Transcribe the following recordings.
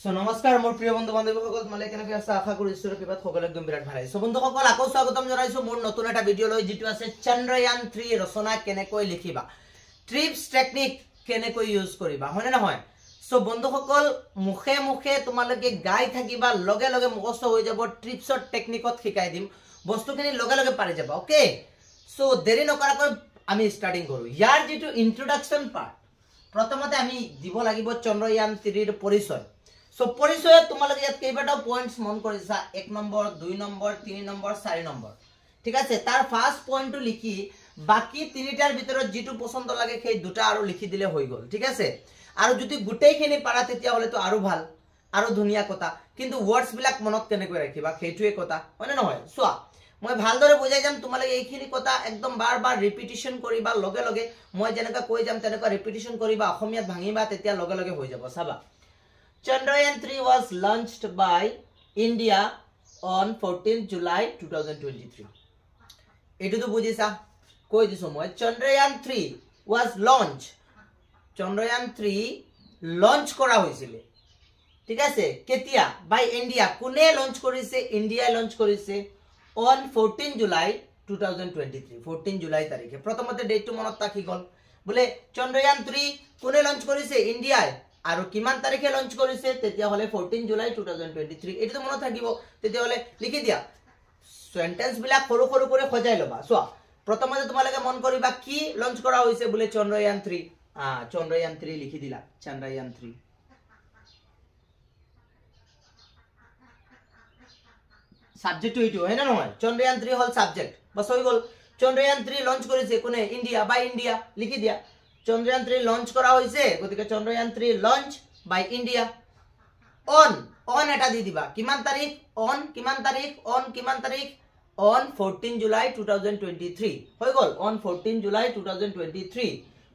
So নমস্কাৰ মোৰ প্ৰিয় বন্ধু বান্ধৱীসকল তোমালে কেনেকৈ আছা আশা কৰি ঈশ্বৰৰ কৃপাত সকলো একদম বিৰাট ভাল আছে। সো বন্ধুসকল আকৌ স্বাগতম জনাইছো মোৰ নতুন এটা ভিডিঅ' লৈ যেটো আছে চন্দ্ৰয়ান 3 ৰচনা কেনেকৈ লিখিবা ট্ৰিপস টেকনিক কেনেকৈ ইউজ কৰিবা হয়নে নহয়। সো বন্ধুসকল মুখে মুখে তোমালোকে গাই থাকিবা লগে লগে মুখস্থ হৈ যাব ট্ৰিপসৰ টেকনিকত শিকাই দিম বস্তুখিনি লগে লগে পাৰি যাবা ওকে। সো দেৰি নকৰাকৈ আমি স্টাৰ্টিং কৰো। ইয়াৰ যেটো ইন্ট্ৰোডাকশন পাৰ্ট প্ৰথমতে আমি দিব লাগিব চন্দ্ৰয়ান 3 ৰ পৰিচয়। সো পৰিচয় তোমালোকে ইয়াত কেইবাটা পয়েন্টস মন কৰিছা 1 নম্বৰ 2 নম্বৰ 3 নম্বৰ 4 নম্বৰ ঠিক আছে। তাৰ ফাৰ্স্ট পয়েন্টটো লিখি বাকি তিনিটাৰ ভিতৰত যেটো পছন্দ লাগে সেই দুটা আৰু লিখি দিলে হৈ গল ঠিক আছে। আৰু যদি গুটেইখিনি পাৰা তেতিয়া হলে তো আৰু ভাল আৰু ধুনিয়া কথা কিন্তু ওয়াৰ্ডস বিলাক মনত কেনেকৈ ৰাখিবা সেইটোৱে কথা হয়নে নহয়। সোৱা মই ভালদৰে বুজাই যাম তোমালোকে এইখিনি কথা একদম বাৰ বাৰ ৰিপিটিশন কৰিবা লগে লগে মই যেনেকা কৈ যাম তেনেকা ৰিপিটিশন কৰিবা অসমীয়াত ভাঙিবা তেতিয়া লগে লগে হৈ যাব চাবা। Chandrayaan 3 was launched by India on 14th July 2023. Etu to bujisa koi diso moi Chandrayaan 3 was launched. Chandrayaan 3 launch kora hoisile ঠিক আছে কেতিয়া by India kune launch korise India launch korise on 14 July 2023 14 July tarikhe protomote date to monot takhi gol bole Chandrayaan 3 kune launch korise India আৰু কিমান তাৰিখে launch কৰিছে তেতিয়া হলে 14 July 2023 এটো মনত থাকিব তেতিয়া হলে লিখি দিয়া সেন্টেন্স বিলাক সৰু সৰু কৰি খজাই লবা। সোৱা প্ৰথমতে তোমালোকে মন কৰিবা কি লঞ্চ কৰা হৈছে বলে চন্দ্ৰয়ান 3 চন্দ্ৰয়ান 3 লিখি দিলা চন্দ্ৰয়ান 3 সাবজেক্ট এইটো হয় না নহয় চন্দ্ৰয়ান 3 হল সাবজেক্ট বস হৈ গল। চন্দ্ৰয়ান 3 লঞ্চ কৰিছে কোনে ইন্ডিয়া বাই ইন্ডিয়া লিখি দিয়া Chandrayaan 3 launch kora hoise gotike Chandrayaan 3 launch by India on eta di diba kiman tarikh on kiman tarikh on 14 July 2023 hoy gol on 14 July 2023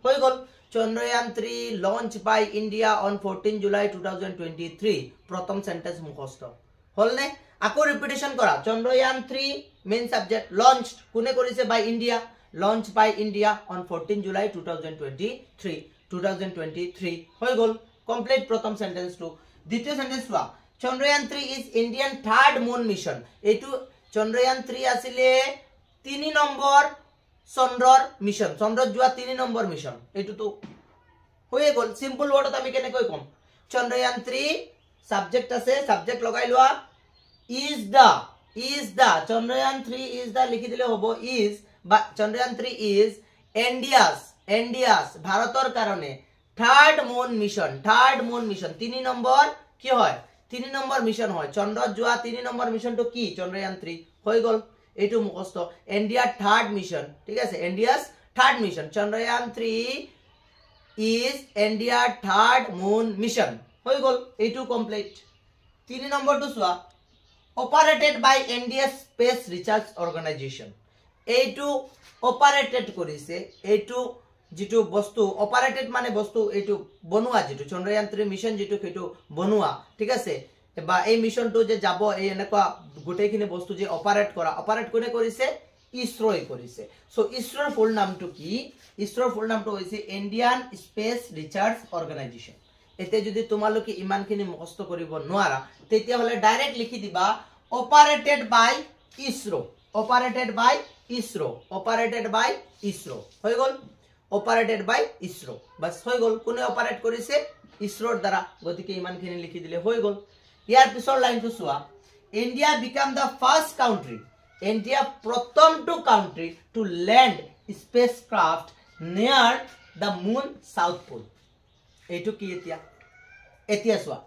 hoy gol Chandrayaan 3 launch by India on 14 July 2023 prothom sentence mukhosto hol ne ako repetition kora Chandrayaan 3 main subject launched kune korise by India launched by India on 14 July 2023 hoy gol complete prothom sentence to দ্বিতীয় sentence wa Chandrayaan 3 is Indian third moon mission etu Chandrayaan 3 asile 3 নম্বর চন্দ্ৰৰ mission চন্দ্ৰত যোৱা 3 number mission etu to hoye gol simple word ত আমি কেনে কই কম Chandrayaan 3 subject আছে subject লগাই লোৱা is the Chandrayaan 3 is the লিখি দিলে হবো is but Chandrayaan 3 is India's ভাৰতৰ কাৰণে থাৰ্ড মুন মিশন 3 নম্বৰ কি হয় 3 নম্বৰ মিশন হয় চন্দ্ৰত যোৱা 3 নম্বৰ মিশন তো কি Chandrayaan 3 হৈ গল এটো মুখস্থ ইন্ডিয়া থার্ড মিশন ঠিক আছে ইন্ডিয়া's third mission Chandrayaan 3 is India third moon mission হৈ গল এটো কমপ্লিট 3 নম্বৰ তো সোয়া operated by India Space Research Organization এইটো অপাৰেটেড কৰিছে এইটো যেটো বস্তু অপাৰেটেড মানে বস্তু এইটো বনোৱা যেটো Chandrayaan 3 মিশন যেটো কেটো বনোৱা ঠিক আছে বা এই মিশনটো যে যাব এই এনেকুৱা গুটেখিনি বস্তু যে অপাৰেট কোনে কৰিছে ইসৰোই কৰিছে। সো ইসৰোৰ ফুল নামটো কি ইসৰোৰ ফুল নামটো হৈছে ইন্ডিয়ান স্পেস ৰিসাৰ্চ অৰ্গানাইজেশন। এতে যদি তোমালোকে ইমানখিনি মুখস্থ কৰিব নোৱাৰা তেতিয়া হলে ডাইৰেক্ট লিখি দিবা operated by ISRO operated by ISRO হৈ গল operated by ISRO বাস হৈ গল কোনে অপারেট কৰিছে ইসৰোৰ দ্বাৰা গতিকে ইমানখিনি লিখি দিলে হৈ গল। ইয়াৰ পিছৰ লাইনটো সোৱা India become the first country India প্ৰথমটো country to land spacecraft near the moon south pole এইটো কি এতিয়া সোৱা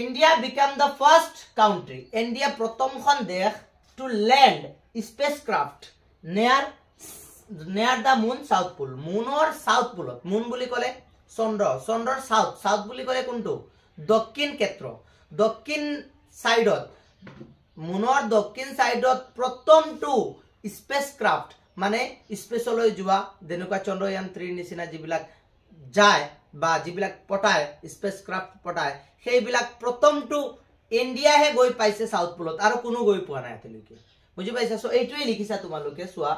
India become the first country India প্ৰথমখন দেশ to land spacecraft near the moon south pole moonor south pole moon বুলি কলে চন্দ্ৰৰ south বুলি কলে কোনটো দক্ষিণ ক্ষেত্ৰ দক্ষিণ সাইডত moonor দক্ষিণ সাইডত প্ৰথমটো spacecraft মানে স্পেচলৈ যোৱা যেনেকুৱা Chandrayaan 3 নিচিনা যিবিলাক যায় বা যিবিলাক পঠায় spacecraft পঠায় সেইবিলাক প্ৰথমটো ইন্ডিয়া হে গৈ পাইছে সাউথ পোলত আৰু কোনো গৈ পোৱা নাই এতিয়ালৈকে বুজি পাইছা। সো এইটোই লিখিছা তোমালোকে সোৱা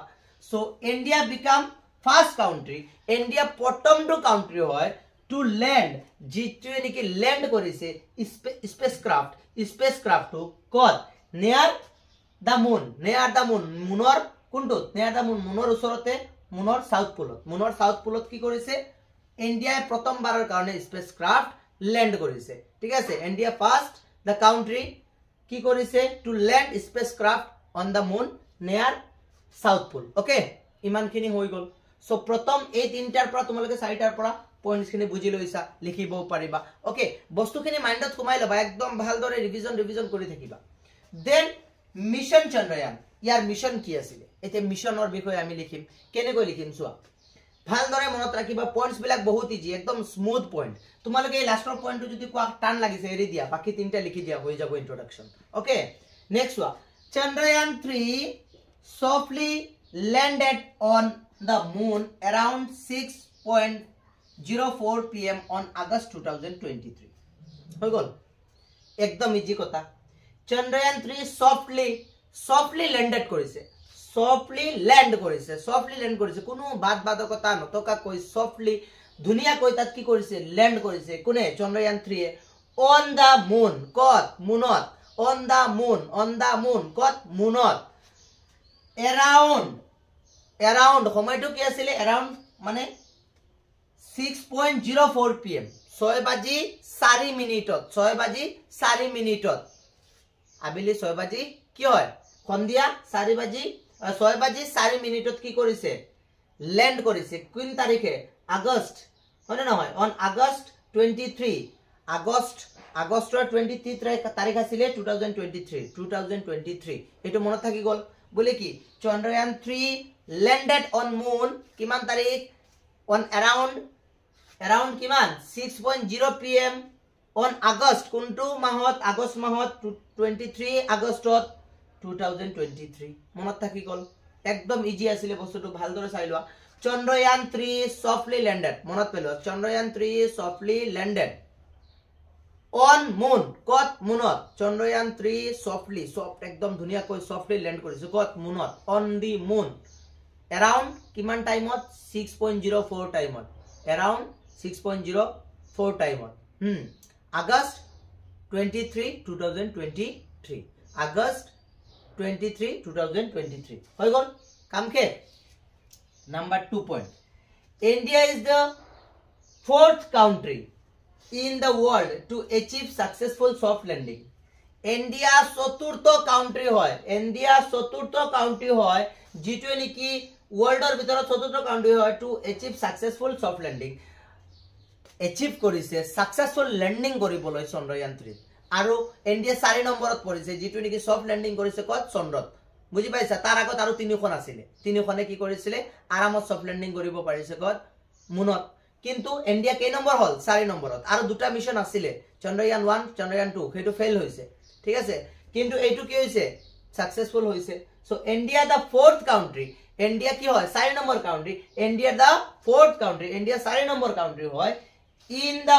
so India become first country India প্ৰথমটো কাউন্ট্ৰি হয় টু ল্যান্ড যিটোৱে নেকি ল্যান্ড কৰিছে স্পেসক্ৰাফট কত নিয়াৰ দা মুন মুনৰ কোনটোত নিয়াৰ দা মুনৰ ওচৰতে মুনৰ সাউথ পোলত কি কৰিছে ইন্ডিয়াই প্ৰথমবাৰৰ কাৰণে স্পেসক্ৰাফট ল্যান্ড কৰিছে ঠিক আছে ইন্ডিয়া ফাৰ্স্ট দা কাউন্ট্ৰি কি কৰিছে to land spacecraft on the moon near south pole okay ইমানখিনি হৈ গল সো প্ৰথম এই তিনটাৰ পৰা তোমালোকে চাৰিটাৰ পৰা পয়েন্টস খিনি বুজি লৈছা লিখিব পাৰিবা ওকে বস্তুখিনি মাইন্ডত কমাই লবা একদম ভালদৰে ৰিভিজন কৰি থাকিবা দেন মিশন চন্দ্ৰয়ান ইয়াৰ মিশন কি আছিল এতে মিশনৰ বিষয়ে আমি লিখিম কেনেকৈ লিখিম চোৱা ভালদৰে মনত ৰাখিবা পয়েন্টস বিলাক বহুত ইজি একদম স্মুথ পয়েন্ট তোমালোকে এই লাষ্টৰ পয়েন্টটো যদি কোৱা টান লাগিছে এৰি দিয়া বাকি তিনটা লিখি দিয়া হৈ যাব ইন্ট্ৰোডাকশন ওকে নেক্সট চোৱা Chandrayaan 3 softly landed on the moon around 6:04 p.m. on August 2023 হৈ গল একদম ইজি কথা চন্দ্ৰয়ান 3 softly landed কৰিছে softly land কৰিছে কোনো বাদবাদকতা নতকা কৈ softly ধুনিয়া কৈ তাত কি কৰিছে ল্যান্ড কৰিছে কোনে চন্দ্ৰয়ান 3 এ on the moon কত মুনত on the moon কত মুনত around সময়টো কি আছিল around মানে 6:04 pm 6:04 মিনিটত আবেলি 6 বাজি কি হয় সন্ধিয়া 6:04 মিনিটত কি কৰিছে ল্যান্ড কৰিছে কোন তাৰিখে আগষ্ট হয় নহয় অন আগষ্ট 23 আগষ্টৰ 23 তাৰিখ আছিল 2023 এটো মনত থাকি গল বলে কি চন্দ্ৰয়ান 3 landed on moon কিমান তাৰিখ on around কিমান 6:0 pm on August কোনটো মাহত আগষ্ট মাহত 23 আগষ্টত 2023 মনত থাকি গল একদম ইজি আছিল বস্তুটো ভালদৰে চাই লোৱা চন্দ্ৰয়ান 3 softly landed মনত পেলোৱা Chandrayaan 3 softly landed on moon কত মুনত চন্দ্ৰয়ান 3 softly একদম ধুনিয়া কৈ softly land কৰিছে কত মুনত on the moon around কিমান টাইমত 6:04 টাইমত around 6:04 টাইমত আগষ্ট 23 2023 আগষ্ট 23 2023 হৈ গল কাম কে number 2 point India is the fourth country in the world to achieve successful soft landing India চতুৰ্থ কাউন্ট্ৰি হয় যেটো নেকি ওয়াৰ্ল্ডৰ ভিতৰত চতুৰ্থ কাউন্ট্ৰি হয় two achieve successful soft landing achieve কৰিছে successful landing কৰিবলৈ চন্দ্ৰয়ান 3 আৰু ইন্ডিয়া 4 নম্বৰত পৰিছে যেটো নেকি সফট ল্যান্ডিং কৰিছে কত চন্দ্ৰত বুজি পাইছা তাৰ আগত আৰু তিনিখন আছিল তিনিখনে কি কৰিছিল আৰামত সফট ল্যান্ডিং কৰিব পাৰিছে কত মুনত কিন্তু ইন্ডিয়া কেই নম্বৰ হল 4 নম্বৰত আৰু দুটা মিশন আছিল চন্দ্ৰয়ান 1 চন্দ্ৰয়ান 2 হেতু ফেল হৈছে ঠিক আছে কিন্তু এইটো কি হৈছে সাকসেসফুল হৈছে so India the fourth country India কি হয় 4 number country India the fourth country India 4 number country হয় in the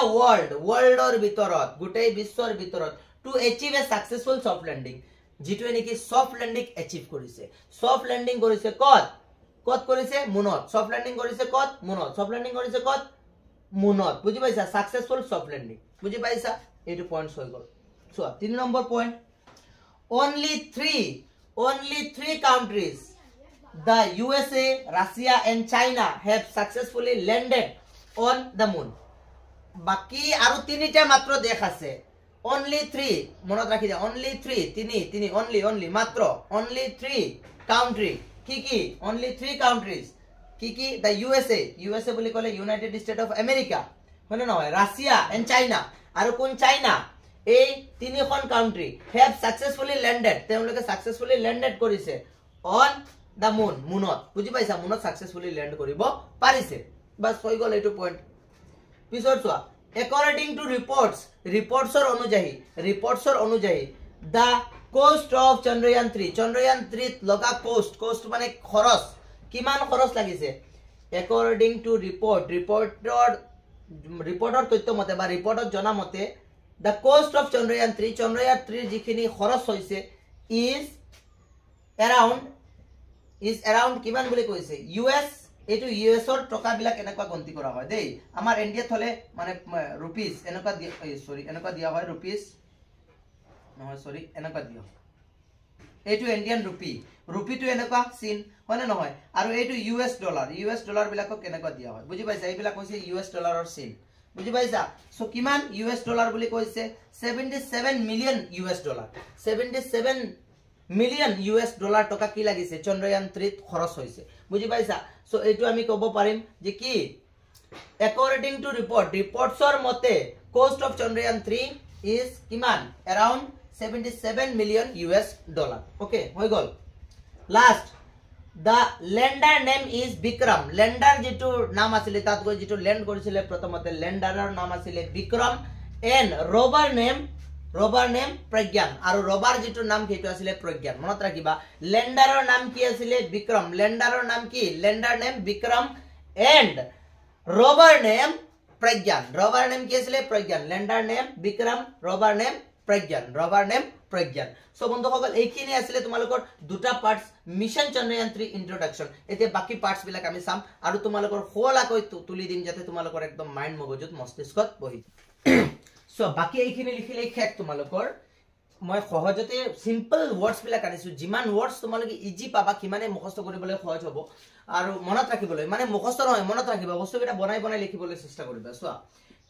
worldৰ ভিতৰত গোটেই বিশ্বৰ ভিতৰত to achieve a successful soft landing যেটো নেকি soft landing achieve কৰিছে soft landing কৰিছে কত কৰিছে মুনত soft landing কৰিছে কত মুনত বুজি পাইছা successful soft landing বুজি পাইছা এইটো পয়েন্টস হৈ গল so 3 number point only 3 countries the USA Russia and China have successfully landed on the moon বাকি আৰু তিনিটা মাত্ৰ দেশ আছে only 3 মনত ৰাখি দিয়া only 3 তিনি only মাত্ৰ only 3 country কি only 3 countries কি the USA বুলি কলে United States of America মানে নহয় রাশিয়া and China আৰু কোন চাইনা এই তিনিখন কাউন্ট্ৰি have successfully landed তেওঁলোকে successfully landed কৰিছে on the moon মুনত বুজি পাইছা মুনত successfully land কৰিব পাৰিছে বাস হৈ গল এইটো পয়েন্ট পিছৰ চোৱা according to reportsৰ অনুযায়ী the cost of চন্দ্ৰয়ান 3 লগা cost মানে খৰচ কিমান খৰচ লাগিছে according to ৰিপৰ্টৰ তথ্য মতে বা ৰিপৰ্টত জনা মতে the cost of চন্দ্ৰয়ান 3 যিখিনি খৰচ হৈছে is around কিমান বুলি কৈছে এইটো ইউএছৰ টকাবিলাক এনেকুৱা গন্তি কৰা হয় দেই আমাৰ ইণ্ডিয়াত হলে মানে ৰুপিস এনেকুৱা সৰি এনেকুৱা দিয়া হয় ৰুপিস নহয় সৰি এনেকুৱা দিয়া এইটো ইণ্ডিয়ান ৰুপিটো এনেকুৱা চিন হয় না নহয় আৰু এইটো ইউএছ ডলাৰ বিলাকক কেনেকুৱা দিয়া হয় বুজি পাইছা এইবিলাক হৈছে ইউএছ ডলাৰৰ চিন বুজি পাইছা সো কিমান ইউএছ ডলাৰ বুলি কৈছে 77 million US dollar 77 million US dollar টকা কি লাগিছে চন্দ্ৰয়ান 3 খৰচ হৈছে বুজি পাইছা সো এইটো আমি ক'ব পাৰিম যে কি according to reportsৰ মতে cost of Chandrayaan 3 is কিমান around 77 million US dollar okay হৈ গল last the lender name is Bikram lender যেটো নাম আছিল তাত গৈ যেটো ল্যান্ড কৰিছিল প্ৰথমতে ল্যান্ডাৰৰ নাম আছিল Vikram and rover name Pragyan আৰু rover যেটো নাম কেটো আছিল Pragyan মনত ৰাখিবা ল্যান্ডাৰৰ নাম কি আছিল বিক্ৰম ল্যান্ডাৰৰ নাম কি lander name Vikram and rover name Pragyan rover name কি আছিল Pragyan lander name Vikram rover name Pragyan so বন্ধুসকল এইখিনি আছিল তোমালোকৰ দুটা পাৰ্টস মিশন চন্দ্ৰয়ান 3 ইন্ট্ৰোডাকশন এতিয়া বাকি পাৰ্টস বিলাক আমি চাম আৰু তোমালোকৰ হোলাকৈ তুলি দিম যাতে তোমালোকৰ একদম মাইন্ড মগজুত মস্তিষ্কত বহি সো বাকি এইখিনি লিখিলে খেক তোমালোকৰ মই সহজতে সিম্পল ওয়াৰ্ডস বিলাক আনিছো যিমান ওয়াৰ্ডস তোমালোকে ইজি পাবা কিমানে মুখস্থ কৰিবলৈ সহজ হ'ব আৰু মনত ৰাখিবলৈ মানে মুখস্থ নহয় মনত ৰাখিবা বস্তুকেইটা বনাই লিখিবলৈ চেষ্টা কৰিবা সোৱা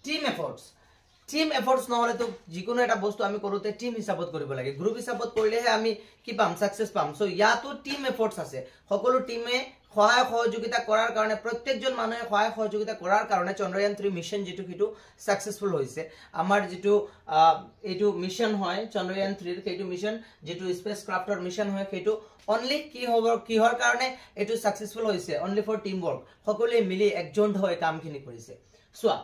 টিম এফৰ্টস নহলে তো যিকোনো এটা বস্তু আমি কৰোতে টিম হিচাপত কৰিব লাগে গ্ৰুপ হিচাপত কৰিলেহে আমি কি পাম সাকসেস পাম সো ইয়াতো টিম এফৰ্টস আছে সকলো টিমে সহায় সহযোগিতা কৰাৰ কাৰণে প্ৰত্যেকজন মানুহে সহায় সহযোগিতা কৰাৰ কাৰণে চন্দ্ৰয়ান 3 মিশন যেটো কিটো সাকসেসফুল হৈছে আমাৰ যেটো এটো মিশন হয় চন্দ্ৰয়ান 3 ৰ সেইটো মিশন যেটো স্পেস ক্ৰাফটৰ মিশন হয় সেইটো অনলি কি হ'ব কিহৰ কাৰণে এটো সাকসেসফুল হৈছে অনলি ফৰ টিম ওয়াৰ্ক সকলোৱে মিলি একজন হৈ কামখিনি কৰিছে সোৱা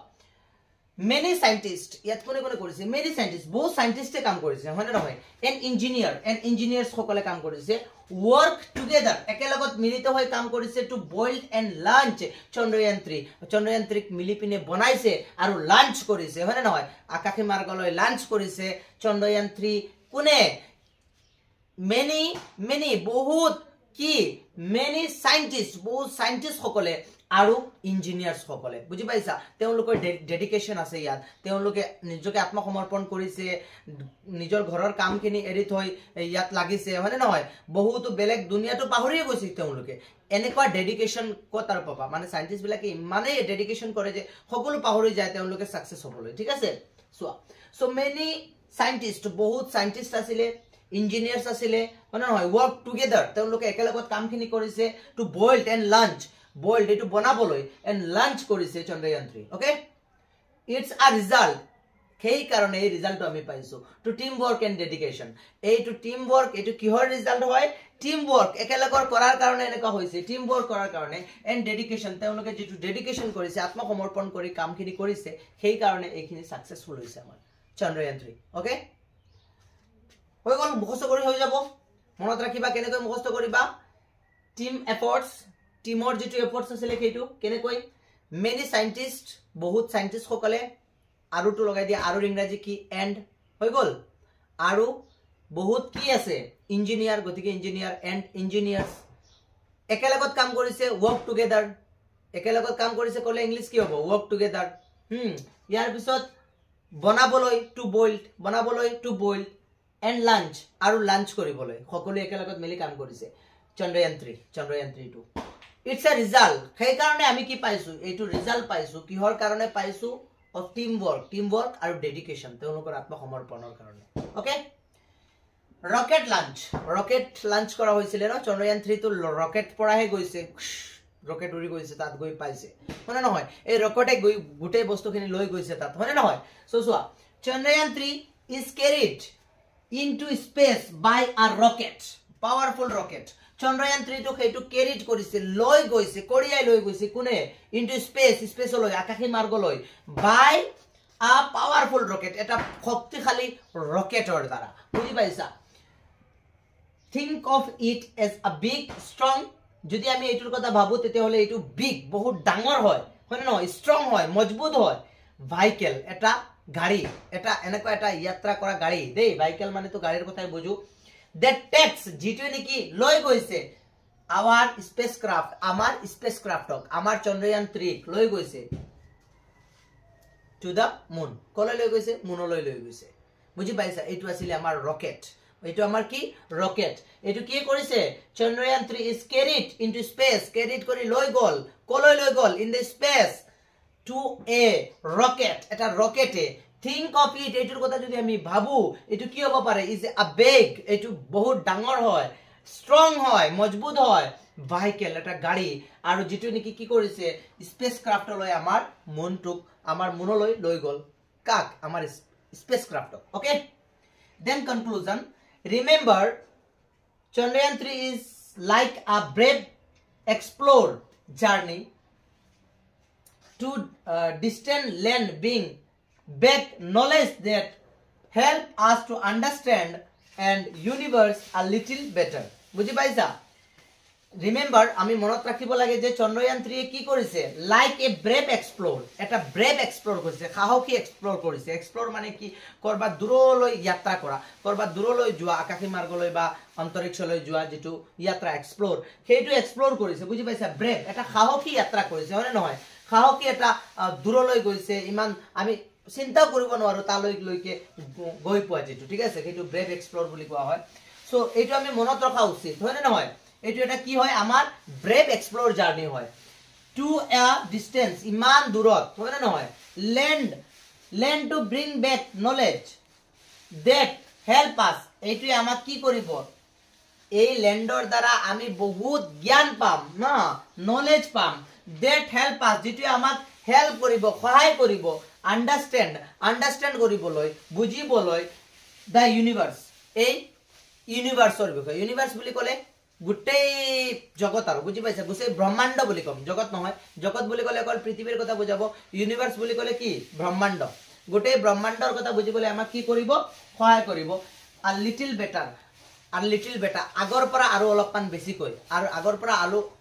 many scientists ইয়াত কোনে কৰিছে many scientists বহু সাইন্টিস্টে কাম কৰিছে হয় না নহয় and engineers সকলে কাম কৰিছে work together একেলগত মিলিত হৈ কাম কৰিছে to boil and launch Chandrayaan 3 মিলি পিনে বনাইছে আৰু লাঞ্চ কৰিছে হয় না নহয় আকাশী মাৰ্গলৈ লাঞ্চ কৰিছে চন্দ্ৰয়ান 3 কোনে many বহুত কি many scientists বহু সাইন্টিস্ট সকলে আৰু ইঞ্জিনিয়াৰস সকলে বুজি পাইছা তেওঁলোকৰ ডেডিকেশন আছে ইয়াত তেওঁলোকে নিজকে আত্মসমৰ্পণ কৰিছে নিজৰ ঘৰৰ কামখিনি এৰি থৈ ইয়াত লাগিছে হয়নে নহয় বহুতো বেলেগ দুনিয়াটো পাহৰিয়ে গৈছে তেওঁলোকে এনেকুৱা ডেডিকেশন কতাৰ পাবা মানে সাইন্টিস্ট বিলাকে মানে ডেডিকেশন কৰে যে সকলো পাহৰি যায় তেওঁলোকে সাকসেস হ'বলৈ ঠিক আছে সো মেনি সাইন্টিস্ট বহুত সাইন্টিস্ট আছিল ইঞ্জিনিয়াৰস আছিল মানে নহয় ওয়াৰ্ক টুগেদাৰ তেওঁলোকে একেলগত কামখিনি কৰিছে to boil and lunch boiled to bonaboloi and lunch korise Chandrayaan 3 okay it's a result kei karone ei result ami paisu to teamwork and dedication ei to teamwork etu kihor result hoy teamwork ekelagor korar karone eneka hoise teamwork korar karone and dedication teoloke jetu dedication korise atma somorpon kori kam khini korise sei karone eikhini successful hoise amar Chandrayaan 3 okay hoy gol mukhosto kori hoy jabo monot rakhiba kenekoi mukhosto koriba team efforts টিমৰ যেটো এফৰ্টস আছে লেখেটো কেনে কই many scientist বহুত scientist সকলে আৰু তো লগাই দিয়া আৰু ইংৰাজী কি এন্ড হৈ গল আৰু বহুত কি আছে ইঞ্জিনিয়াৰ গতিকে ইঞ্জিনিয়াৰ এন্ড ইঞ্জিনিয়াৰস একেলগত কাম কৰিছে ওয়াৰ্ক টুগেদাৰ একেলগত কাম কৰিছে কলে ইংলিশ কি হ'ব ওয়াৰ্ক টুগেদাৰ ইয়াৰ পিছত বনাবলৈ টু বইল এন্ড লাঞ্চ আৰু লাঞ্চ কৰিবলৈ সকলো একেলগত মিলি কাম কৰিছে চন্দ্ৰয়ান 3 2 it's a result সেই কাৰণে আমি কি পাইছো এইটো ৰিজাল্ট পাইছো কিহৰ কাৰণে পাইছো অফ টিমৱৰ্ক আৰু ডেডিকেশন তেওঁলোকৰ আত্মসমৰ্পণৰ কাৰণে ওকে ৰকেট লাঞ্চ কৰা হৈছিল ন চন্দ্ৰয়ান 3 তো ৰকেট পৰাহে গৈছে ৰকেট উৰি গৈছে তাত গৈ পাইছে মানে নহয় এই ৰকেটে গৈ গুটে বস্তুখিনি লৈ গৈছে তাত মানে নহয় so Chandrayaan 3 is carried into space by a rocket powerful rocket Chandrayaan 3 to হেতু ক্যারিড কৰিছে লৈ গৈছে কোৰিয়াই লৈ গৈছে কোনে ইনটু স্পেস লৈ আকাশী মাৰ্গ লৈ বাই আ পাৱাৰফুল ৰকেট এটা শক্তিশালী ৰকেটৰ দ্বাৰা বুজি পাইছা think of it as a big strong যদি আমি এইটোৰ কথা ভাবো তেতে হলে এইটো বিগ বহুত ডাঙৰ হয় হয় ন স্ট্ৰং হয় মজবুত হয় ভাইকেল এটা গাড়ী এটা এনেকুৱা এটা যাত্ৰা কৰা গাড়ী দেই ভাইকেল মানে তো গাড়ীৰ কথাই বুজো that takes যেটো নেকি লৈ গৈছে our spacecraft, amar spacecraft, amar Chandrayaan 3 loi goise to the moon. Kole loi goise, moon loi goise. Buji paisa, etu asile amar rocket. Etu amar ki rocket. Etu ki korise? Chandrayaan 3 is carried into space. Carried kori loi gol. Koloi loi gol in the space to a rocket. Eta rocket e. Think of it. Etur kotha jodi ami bhabu. Etu ki hobo pare? Is a big. Etu bahut dangor hoy. Strong hoy, মজবুত হয় vehicle এটা গাড়ী আৰু যেটো নেকি কি কৰিছে স্পেসক্ৰাফট লৈ আমাৰ মনটুক আমাৰ মনলৈ লৈ গল কাক আমাৰ spacecraft okay then conclusion remember Chandrayaan 3 is like a brave explore journey to distant land being back knowledge that help us to understand and universe a little better বুঝি পাইছা রিমেম্বার আমি মনত রাখিব লাগে যে চন্দ্রয়ান 3 এ কি কৰিছে লাইক এ ব্ৰেভ এক্সপ্লোৰ এটা ব্ৰেভ এক্সপ্লোৰ কৰিছে সাহসী এক্সপ্লোৰ কৰিছে এক্সপ্লোৰ মানে কি কৰবা দূৰলৈ যাত্ৰা কৰা কৰবা দূৰলৈ যোৱা আকাশী মাৰ্গলৈ বা অন্তৰিক্ষলৈ যোৱা যেটো যাত্ৰা এক্সপ্লোৰ সেইটো এক্সপ্লোৰ কৰিছে বুঝি পাইছা ব্ৰেভ এটা সাহসী যাত্ৰা কৰিছে হয় নহয় সাহসী এটা দূৰলৈ গৈছে ইমান আমি চিন্তা কৰিব নোৱাৰো তালৈ লৈকে গৈ পোৱা যেটো ঠিক আছে সেইটো ব্ৰেভ এক্সপ্লোৰ বুলি কোৱা হয় সো এইটো আমি মনত ৰখা উচিত হয় না নহয় এইটো এটা কি হয় আমাৰ ব্ৰেভ এক্সপ্লোৰ জাৰ্নি হয় টু আ ডিসটেন্স ইমান দূৰত হয় না নহয় land to bring back knowledge that help us এইটো আমাক কি কৰিব এই ল্যান্ডৰ দ্বাৰা আমি বহুত জ্ঞান পাম না নলেজ পাম দ্যাট হেল্প আস যেটো আমাক হেল্প কৰিব সহায় কৰিব আন্ডাৰস্ট্যান্ড কৰিবলৈ বুজিবলৈ দা ইউনিভাৰ্স এই ইউনিভাৰ্সৰ বিষয় ইউনিভাৰ্স বুলি ক'লে গুটেই জগত আৰু বুজি পাইছা গুছে ব্ৰহ্মাণ্ড বুলি কম জগত নহয় জগত বুলি ক'লে অকল পৃথিৱীৰ কথা বুজাব ইউনিভাৰ্স বুলি ক'লে কি ব্ৰহ্মাণ্ড গুটেই ব্ৰহ্মাণ্ডৰ কথা বুজিবলৈ আমাক কি কৰিব সহায় কৰিব আ লিটল বেটাৰ আগৰ পৰা আৰু অলপমান বেছিকৈ আৰু আগৰ পৰা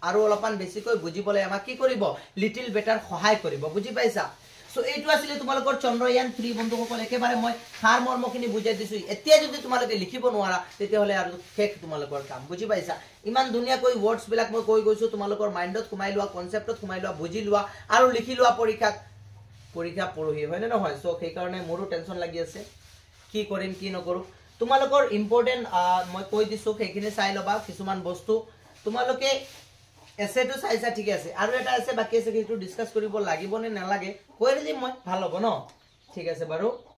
আৰু অলপমান বেছিকৈ বুজিবলৈ আমাক কি কৰিব লিটল বেটাৰ সহায় কৰিব বুজি পাইছা সো এইটো আছিল তোমালোকৰ চন্দ্ৰয়ান 3 বন্ধুসকল একেবাৰে মই সাৰ মৰ্মখিনি বুজাই দিছো এতিয়া যদি তোমালোকে লিখিব নোৱাৰা তেতিয়া হলে আৰু শেষ তোমালোকৰ কাম বুজি পাইছা ইমান ধুনিয়াকৈ ওয়াৰ্ডছ বিলাক মই কৈ গৈছো তোমালোকৰ মাইন্ডত কুমাই লোৱা কনসেপ্টত কুমাই লোৱা বুজি লোৱা আৰু লিখি লোৱা পৰীক্ষা পৰহি হয় না নহয় সো সেই কাৰণে মোৰো টেনচন লাগি আছে কি কৰিম কি নকৰো তোমালোকৰ ইম্পৰ্টেন্ট মই কৈ দিছো সেইখিনি চাই লবা কিছুমান বস্তু তোমালোকে এসেটো চাইছা ঠিক আছে আৰু এটা আছে বাকি আছে কিটো ডিসকাস কৰিব লাগিব নে নালাগে কৈ দিম মই ভাল হ'ব ন ঠিক আছে বাৰু